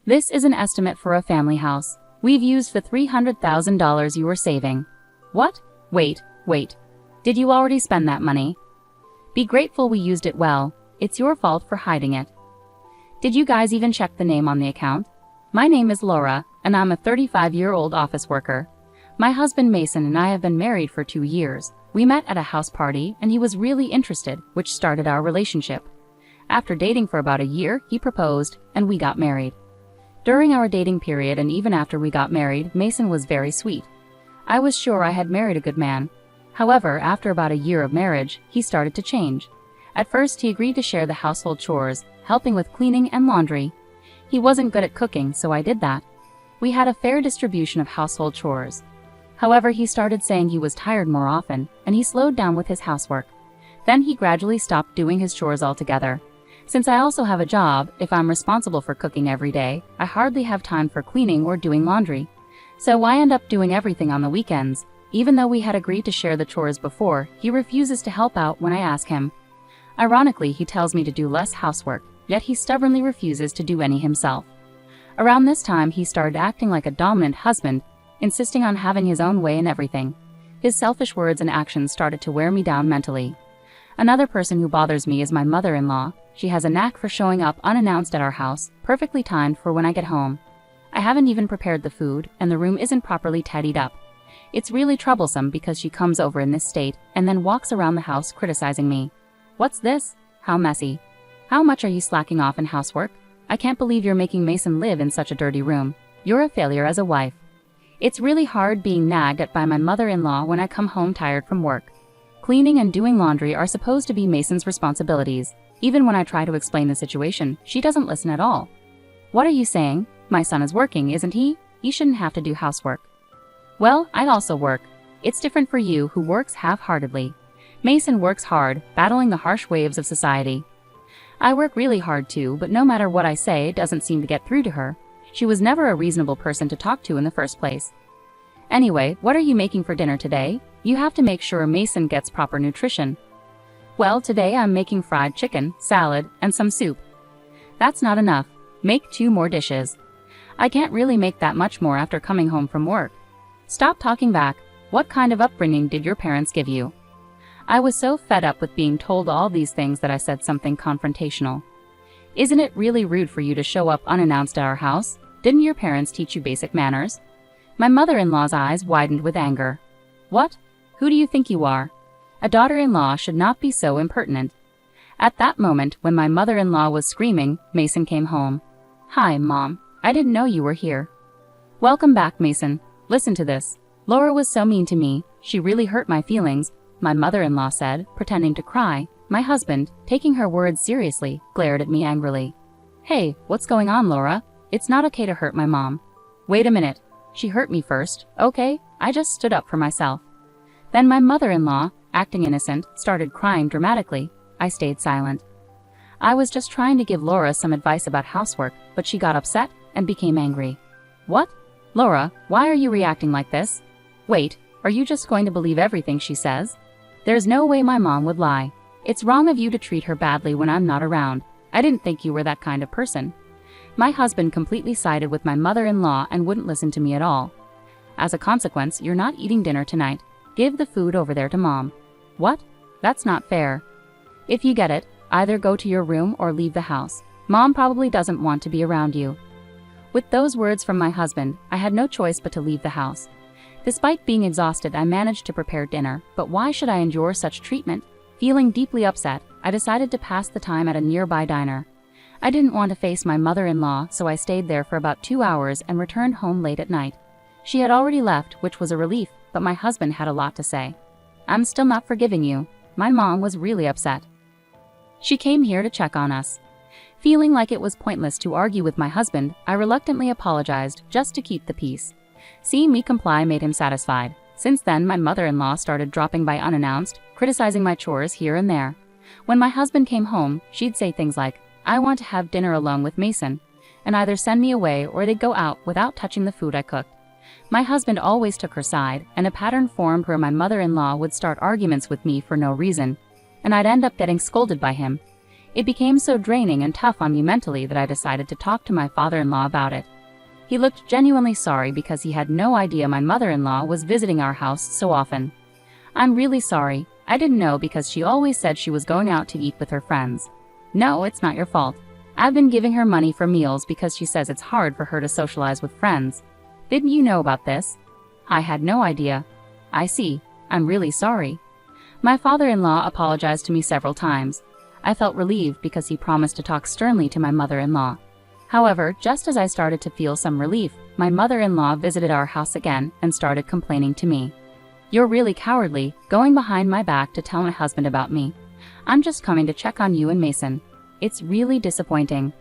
This is an estimate for a family house. We've used the $300,000 you were saving. What? Wait. Did you already spend that money? Be grateful we used it well. It's your fault for hiding it. Did you guys even check the name on the account? My name is Laura, and I'm a 35-year-old office worker. My husband Mason and I have been married for 2 years. We met at a house party and he was really interested, which started our relationship. After dating for about a year, he proposed, and we got married. During our dating period and even after we got married, Mason was very sweet. I was sure I had married a good man. However, after about a year of marriage, he started to change. At first, he agreed to share the household chores, helping with cleaning and laundry. He wasn't good at cooking, so I did that. We had a fair distribution of household chores. However, he started saying he was tired more often, and he slowed down with his housework. Then he gradually stopped doing his chores altogether. Since I also have a job, if I'm responsible for cooking every day, I hardly have time for cleaning or doing laundry. So I end up doing everything on the weekends. Even though we had agreed to share the chores before, he refuses to help out when I ask him. Ironically, he tells me to do less housework, yet he stubbornly refuses to do any himself. Around this time, he started acting like a dominant husband, insisting on having his own way in everything. His selfish words and actions started to wear me down mentally. Another person who bothers me is my mother-in-law. She has a knack for showing up unannounced at our house, perfectly timed for when I get home. I haven't even prepared the food, and the room isn't properly tidied up. It's really troublesome because she comes over in this state and then walks around the house criticizing me. What's this? How messy. How much are you slacking off in housework? I can't believe you're making Mason live in such a dirty room. You're a failure as a wife. It's really hard being nagged at by my mother-in-law when I come home tired from work. Cleaning and doing laundry are supposed to be Mason's responsibilities. Even when I try to explain the situation, she doesn't listen at all. What are you saying? My son is working, isn't he? He shouldn't have to do housework. Well, I also work. It's different for you, who works half-heartedly. Mason works hard, battling the harsh waves of society. I work really hard too, but no matter what I say, it doesn't seem to get through to her. She was never a reasonable person to talk to in the first place. Anyway, what are you making for dinner today? You have to make sure Mason gets proper nutrition. Well, today I'm making fried chicken, salad, and some soup. That's not enough. Make 2 more dishes. I can't really make that much more after coming home from work. Stop talking back. What kind of upbringing did your parents give you? I was so fed up with being told all these things that I said something confrontational. Isn't it really rude for you to show up unannounced at our house? Didn't your parents teach you basic manners? My mother-in-law's eyes widened with anger. What? Who do you think you are? A daughter-in-law should not be so impertinent. At that moment, when my mother-in-law was screaming, Mason came home. Hi, Mom. I didn't know you were here. Welcome back, Mason. Listen to this. Laura was so mean to me. She really hurt my feelings, my mother-in-law said, pretending to cry. My husband, taking her words seriously, glared at me angrily. Hey, what's going on, Laura? It's not okay to hurt my mom. Wait a minute. She hurt me first, okay? I just stood up for myself. Then my mother-in-law, acting innocent, started crying dramatically. I stayed silent. I was just trying to give Laura some advice about housework, but she got upset and became angry. What? Laura, why are you reacting like this? Wait, are you just going to believe everything she says? There's no way my mom would lie. It's wrong of you to treat her badly when I'm not around. I didn't think you were that kind of person. My husband completely sided with my mother-in-law and wouldn't listen to me at all. As a consequence, you're not eating dinner tonight. Give the food over there to Mom. What? That's not fair. If you get it, either go to your room or leave the house. Mom probably doesn't want to be around you. With those words from my husband, I had no choice but to leave the house. Despite being exhausted, I managed to prepare dinner, but why should I endure such treatment? Feeling deeply upset, I decided to pass the time at a nearby diner. I didn't want to face my mother-in-law, so I stayed there for about 2 hours and returned home late at night. She had already left, which was a relief, but my husband had a lot to say. I'm still not forgiving you. My mom was really upset. She came here to check on us. Feeling like it was pointless to argue with my husband, I reluctantly apologized just to keep the peace. Seeing me comply made him satisfied. Since then, my mother-in-law started dropping by unannounced, criticizing my chores here and there. When my husband came home, she'd say things like, I want to have dinner alone with Mason, and either send me away or they'd go out without touching the food I cooked. My husband always took her side, and a pattern formed where my mother-in-law would start arguments with me for no reason, and I'd end up getting scolded by him. It became so draining and tough on me mentally that I decided to talk to my father-in-law about it. He looked genuinely sorry because he had no idea my mother-in-law was visiting our house so often. "I'm really sorry. I didn't know because she always said she was going out to eat with her friends." "No, it's not your fault. I've been giving her money for meals because she says it's hard for her to socialize with friends." "Didn't you know about this?" "I had no idea." "I see. I'm really sorry." My father-in-law apologized to me several times. I felt relieved because he promised to talk sternly to my mother-in-law. However, just as I started to feel some relief, my mother-in-law visited our house again and started complaining to me. "You're really cowardly, going behind my back to tell my husband about me. I'm just coming to check on you and Mason. It's really disappointing."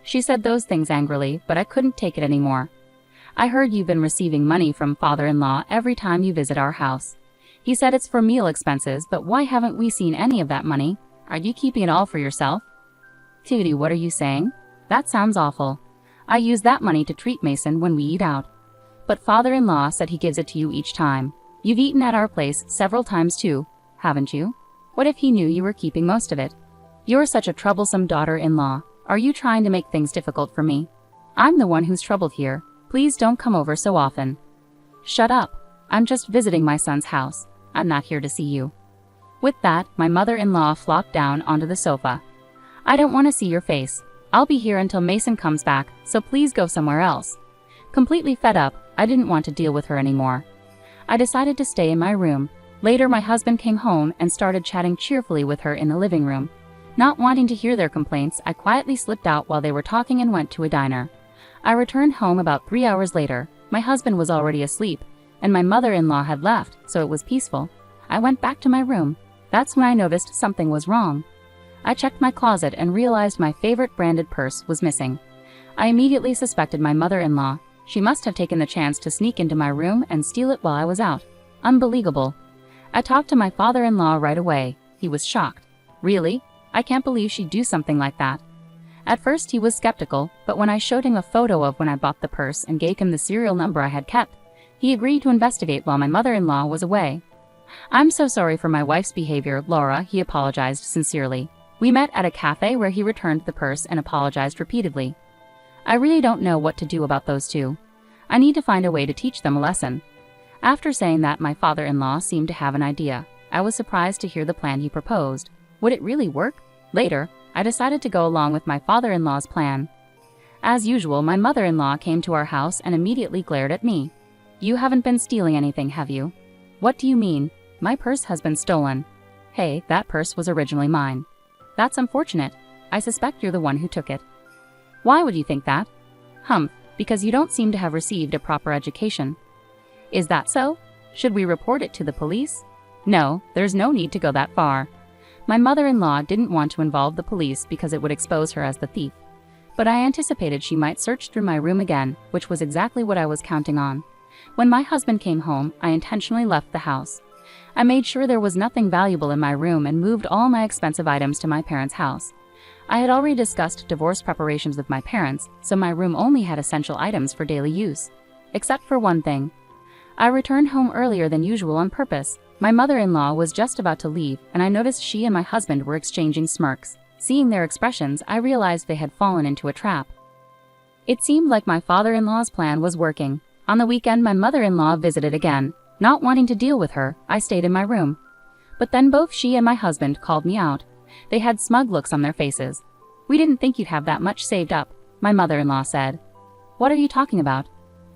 She said those things angrily, but I couldn't take it anymore. "I heard you've been receiving money from father-in-law every time you visit our house. He said it's for meal expenses, but why haven't we seen any of that money? Are you keeping it all for yourself?" "Tootie, what are you saying? That sounds awful. I use that money to treat Mason when we eat out. But father-in-law said he gives it to you each time. You've eaten at our place several times too, haven't you? What if he knew you were keeping most of it? You're such a troublesome daughter-in-law. Are you trying to make things difficult for me? I'm the one who's troubled here. Please don't come over so often." "Shut up. I'm just visiting my son's house. I'm not here to see you." With that, my mother-in-law flopped down onto the sofa. "I don't want to see your face. I'll be here until Mason comes back, so please go somewhere else." Completely fed up, I didn't want to deal with her anymore. I decided to stay in my room. Later, my husband came home and started chatting cheerfully with her in the living room. Not wanting to hear their complaints, I quietly slipped out while they were talking and went to a diner. I returned home about 3 hours later. My husband was already asleep, and my mother-in-law had left, so it was peaceful. I went back to my room. That's when I noticed something was wrong. I checked my closet and realized my favorite branded purse was missing. I immediately suspected my mother-in-law. She must have taken the chance to sneak into my room and steal it while I was out. Unbelievable. I talked to my father-in-law right away. He was shocked. "Really? I can't believe she'd do something like that." At first he was skeptical, but when I showed him a photo of when I bought the purse and gave him the serial number I had kept, he agreed to investigate while my mother-in-law was away. "I'm so sorry for my wife's behavior, Laura," he apologized sincerely. We met at a cafe where he returned the purse and apologized repeatedly. "I really don't know what to do about those two. I need to find a way to teach them a lesson." After saying that, my father-in-law seemed to have an idea. I was surprised to hear the plan he proposed. Would it really work? Later, I decided to go along with my father-in-law's plan. As usual, my mother-in-law came to our house and immediately glared at me. "You haven't been stealing anything, have you?" "What do you mean? My purse has been stolen." "Hey, that purse was originally mine." "That's unfortunate. I suspect you're the one who took it." "Why would you think that?" "Humph, because you don't seem to have received a proper education." "Is that so? Should we report it to the police?" "No, there's no need to go that far." My mother-in-law didn't want to involve the police because it would expose her as the thief. But I anticipated she might search through my room again, which was exactly what I was counting on. When my husband came home, I intentionally left the house. I made sure there was nothing valuable in my room and moved all my expensive items to my parents' house. I had already discussed divorce preparations with my parents, so my room only had essential items for daily use. Except for one thing. I returned home earlier than usual on purpose. My mother-in-law was just about to leave, and I noticed she and my husband were exchanging smirks. Seeing their expressions, I realized they had fallen into a trap. It seemed like my father-in-law's plan was working. On the weekend, my mother-in-law visited again. Not wanting to deal with her, I stayed in my room. But then both she and my husband called me out. They had smug looks on their faces. "We didn't think you'd have that much saved up," my mother-in-law said. "What are you talking about?"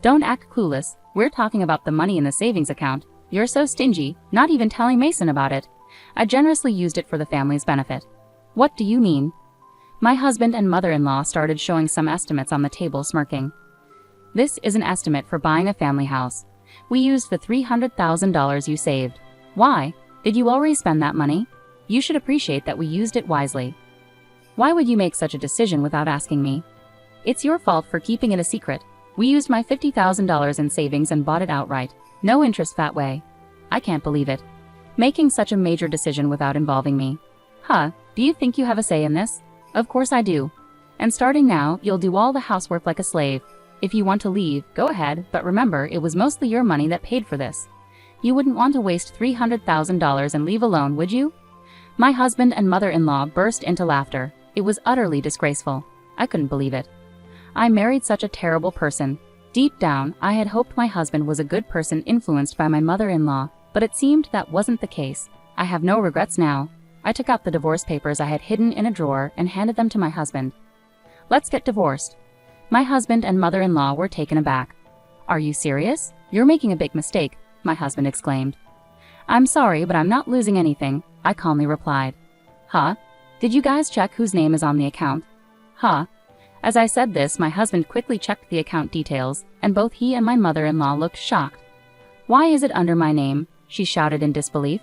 "Don't act clueless. We're talking about the money in the savings account. You're so stingy, not even telling Mason about it. I generously used it for the family's benefit." "What do you mean?" My husband and mother-in-law started showing some estimates on the table, smirking. "This is an estimate for buying a family house. We used the $300,000 you saved. Why? Did you already spend that money? You should appreciate that we used it wisely. Why would you make such a decision without asking me? It's your fault for keeping it a secret. We used my $50,000 in savings and bought it outright. No interest that way. I can't believe it. Making such a major decision without involving me. Huh, do you think you have a say in this? Of course I do. And starting now, you'll do all the housework like a slave. If you want to leave, go ahead, but remember, it was mostly your money that paid for this. You wouldn't want to waste $300,000 and leave alone, would you?" My husband and mother-in-law burst into laughter. It was utterly disgraceful. I couldn't believe it. I married such a terrible person. Deep down, I had hoped my husband was a good person influenced by my mother-in-law, but it seemed that wasn't the case. I have no regrets now. I took out the divorce papers I had hidden in a drawer and handed them to my husband. Let's get divorced. My husband and mother-in-law were taken aback. Are you serious? You're making a big mistake, my husband exclaimed. I'm sorry, but I'm not losing anything, I calmly replied. Huh? Did you guys check whose name is on the account? Huh? As I said this, my husband quickly checked the account details, and both he and my mother-in-law looked shocked. Why is it under my name? She shouted in disbelief.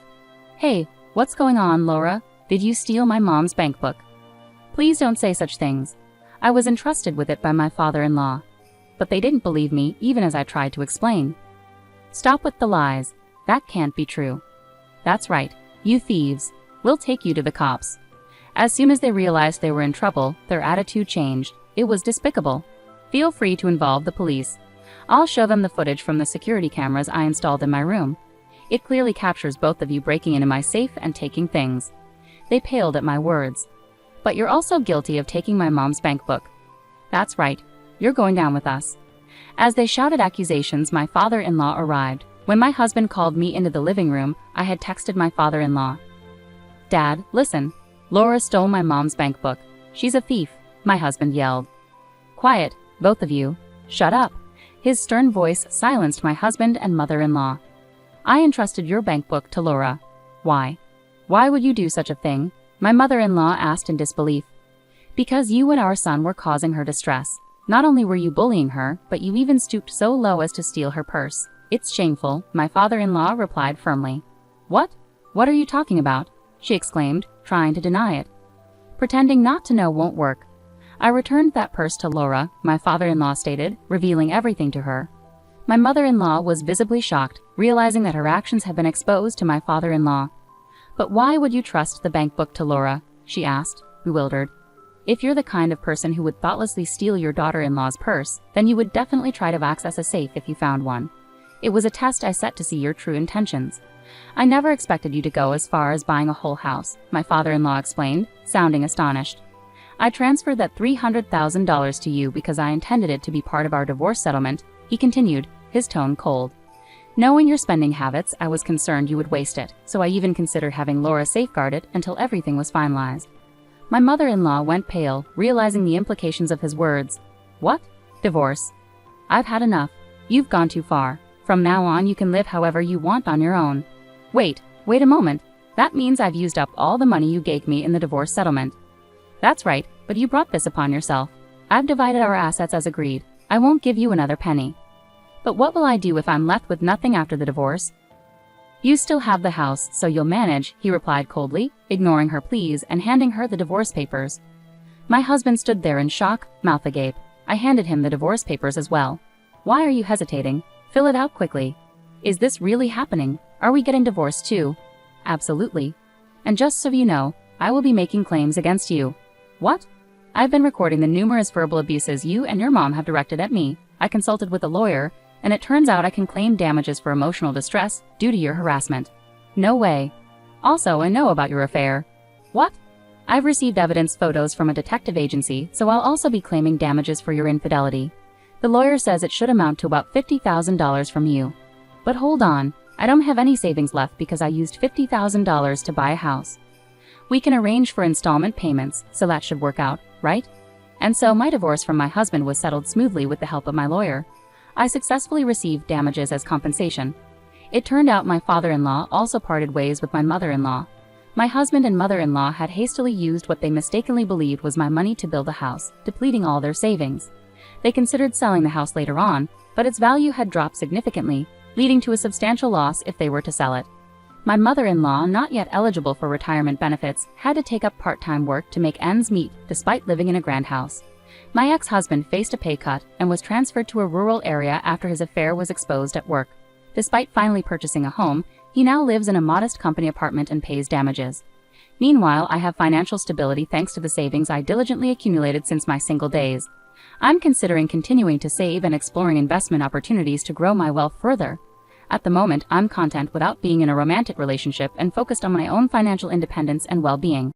Hey, what's going on, Laura? Did you steal my mom's bank book? Please don't say such things. I was entrusted with it by my father-in-law. But they didn't believe me, even as I tried to explain. Stop with the lies. That can't be true. That's right, you thieves. We'll take you to the cops. As soon as they realized they were in trouble, their attitude changed. It was despicable. Feel free to involve the police. I'll show them the footage from the security cameras I installed in my room. It clearly captures both of you breaking into my safe and taking things. They paled at my words. But you're also guilty of taking my mom's bank book. That's right, you're going down with us. As they shouted accusations, my father-in-law arrived. When my husband called me into the living room, I had texted my father-in-law. Dad, listen. Laura stole my mom's bank book. She's a thief, my husband yelled. Quiet, both of you. Shut up. His stern voice silenced my husband and mother-in-law. I entrusted your bank book to Laura. Why? Why would you do such a thing? My mother-in-law asked in disbelief. Because you and our son were causing her distress. Not only were you bullying her, but you even stooped so low as to steal her purse. It's shameful, my father-in-law replied firmly. What? What are you talking about? She exclaimed, trying to deny it. Pretending not to know won't work. I returned that purse to Laura, my father-in-law stated, revealing everything to her. My mother-in-law was visibly shocked, realizing that her actions had been exposed to my father-in-law. But why would you trust the bank book to Laura? She asked, bewildered. If you're the kind of person who would thoughtlessly steal your daughter-in-law's purse, then you would definitely try to access a safe if you found one. It was a test I set to see your true intentions. I never expected you to go as far as buying a whole house, my father-in-law explained, sounding astonished. I transferred that $300,000 to you because I intended it to be part of our divorce settlement, he continued, his tone cold. Knowing your spending habits, I was concerned you would waste it, so I even considered having Laura safeguard it until everything was finalized. My mother-in-law went pale, realizing the implications of his words. What? Divorce? I've had enough. You've gone too far. From now on, you can live however you want on your own. Wait a moment. That means I've used up all the money you gave me in the divorce settlement. That's right, but you brought this upon yourself. I've divided our assets as agreed. I won't give you another penny. But what will I do if I'm left with nothing after the divorce? You still have the house, so you'll manage, he replied coldly, ignoring her pleas and handing her the divorce papers. My husband stood there in shock, mouth agape. I handed him the divorce papers as well. Why are you hesitating? Fill it out quickly. Is this really happening? Are we getting divorced too? Absolutely. And just so you know, I will be making claims against you. What? I've been recording the numerous verbal abuses you and your mom have directed at me. I consulted with a lawyer, and it turns out I can claim damages for emotional distress due to your harassment. No way. Also, I know about your affair. What? I've received evidence photos from a detective agency, so I'll also be claiming damages for your infidelity. The lawyer says it should amount to about $50,000 from you. But hold on, I don't have any savings left because I used $50,000 to buy a house. We can arrange for installment payments, so that should work out, right? And so my divorce from my husband was settled smoothly with the help of my lawyer. I successfully received damages as compensation. It turned out my father-in-law also parted ways with my mother-in-law. My husband and mother-in-law had hastily used what they mistakenly believed was my money to build a house, depleting all their savings. They considered selling the house later on, but its value had dropped significantly, leading to a substantial loss if they were to sell it. My mother-in-law, not yet eligible for retirement benefits, had to take up part-time work to make ends meet despite living in a grand house. My ex-husband faced a pay cut and was transferred to a rural area after his affair was exposed at work. Despite finally purchasing a home, he now lives in a modest company apartment and pays damages. Meanwhile, I have financial stability thanks to the savings I diligently accumulated since my single days. I'm considering continuing to save and exploring investment opportunities to grow my wealth further. At the moment, I'm content without being in a romantic relationship and focused on my own financial independence and well-being.